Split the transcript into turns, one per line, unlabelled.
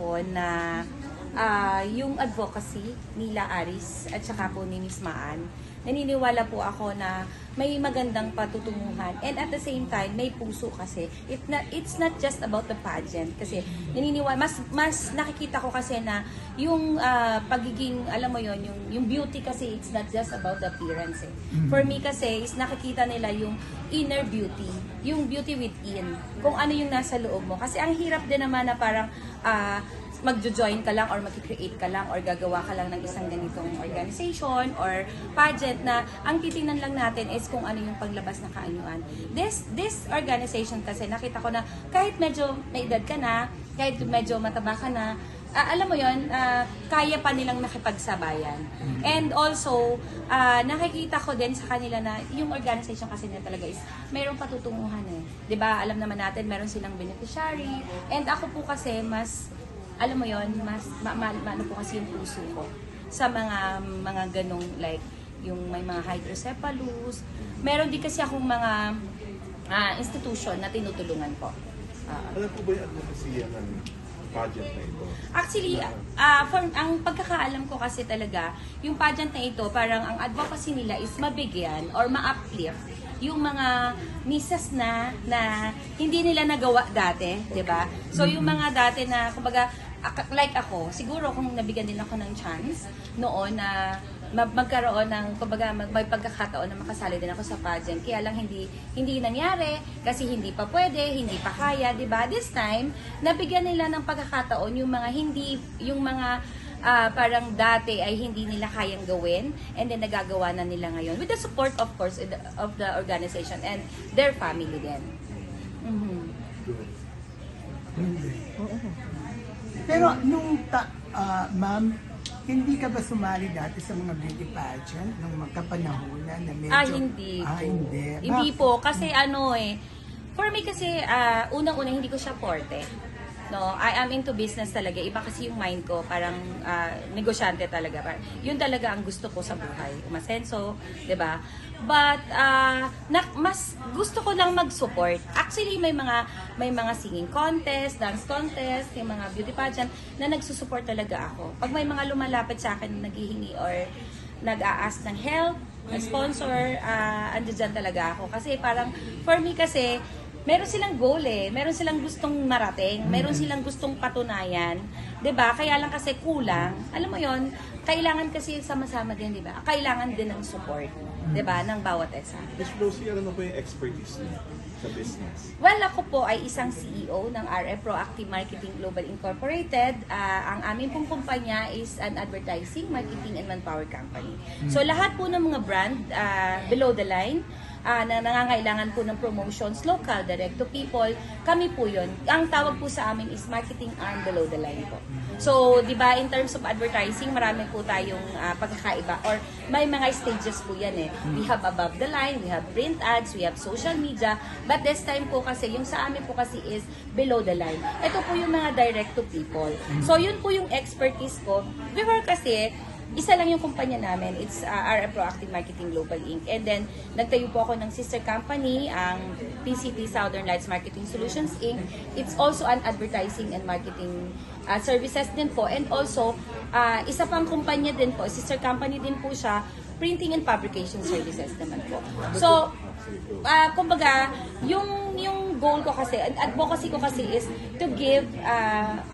ako na yung advocacy nila Aris at saka po ni Miss Maan, naniniwala po ako na may magandang patutunguhan and at the same time may puso kasi it's not just about the pageant kasi naniniwala mas nakikita ko kasi na yung pagiging alam mo yon yung beauty kasi it's not just about the appearance eh. For me kasi is nakikita nila yung inner beauty, yung beauty within, kung ano yung nasa loob mo kasi ang hirap din naman na parang magjo-join ka lang or mag-create ka lang or gagawa ka lang ng isang ganitong organization or pageant na ang titingnan lang natin is kung ano yung paglabas na kaanyuan. This organization kasi nakita ko na kahit medyo may edad ka na, kahit medyo mataba ka na, alam mo yon, kaya pa nilang nakipagsabayan. And also, nakikita ko din sa kanila na yung organization kasi nila talaga is mayroong patutunguhan eh. 'Di ba? Alam naman natin meron silang beneficiary. And ako po kasi mas alam mo yon, mas ano po kasi yung puso ko sa mga ganong like yung may mga hydrocephalus. Meron din kasi akong mga institution na tinutulungan po.
Alam po ba yung advocacy ng pageant na ito?
Actually, ang pagkakaalam ko kasi talaga, yung pageant na ito, parang ang advocacy nila is mabigyan or ma-uplift yung mga misas na hindi nila nagawa dati, 'di ba? So yung mga dati na kumbaga like ako, siguro kung nabigyan din ako ng chance noon na magkaroon ng kumbaga may pagkakataon na makasali din ako sa pageant. Kaya lang hindi nangyari kasi hindi pa pwede, hindi pa kaya, 'di ba? This time, nabigyan nila ng pagkakataon yung mga parang dati ay hindi nila kayang gawin and then nagagawa na nila ngayon with the support of course of the organization and their family din.
Pero nung ma'am, hindi ka ba sumali dati sa mga beauty pageant nung magkapanahonan na medyo...
Hindi po.
Hindi.
Hindi po kasi for me kasi unang-una hindi ko siya forte. No, I am into business talaga. Iba kasi yung mind ko, parang negosyante talaga. Yun talaga ang gusto ko sa buhay. Umasenso, 'di ba? But mas gusto ko lang mag-support. Actually may mga singing contest, dance contest, yung mga beauty pageant na nagsusupport talaga ako. Pag may mga lumalapit sa akin na naghihingi or nag-a-ask ng help, sponsor, andyan talaga ako. Kasi parang for me kasi meron silang goal eh. Meron silang gustong marating. Meron silang gustong patunayan. 'Di ba? Kaya lang kasi kulang. Alam mo 'yon, kailangan kasi sama-sama din, 'di ba? Kailangan din ng support, 'di ba, ng bawat isa.
Ms. Rosie, ano po yung expertise niyo sa business?
Well, ako po ay isang CEO ng RF Proactive Marketing Global Incorporated. Ang aming pong kumpanya is an advertising, marketing, and manpower company. So, lahat po ng mga brand below the line, na nangangailangan po ng promotions, local, direct to people, kami po yun. Ang tawag po sa amin is marketing arm below the line po. So, di ba, in terms of advertising, marami po tayong pagkakaiba or may mga stages po yan eh. We have above the line, we have print ads, we have social media, but this time po kasi, yung sa amin po kasi is below the line. Ito po yung mga direct to people. So, yun po yung expertise ko. Before kasi, isa lang yung kumpanya namin. It's RF Proactive Marketing Global Inc. And then, nagtayo po ako ng sister company, ang PCT Southern Lights Marketing Solutions Inc. It's also an advertising and marketing services din po. And also, isa pang kumpanya din po, sister company din po siya, printing and fabrication services naman po. So, kumbaga, yung goal ko kasi, advocacy ko kasi is to give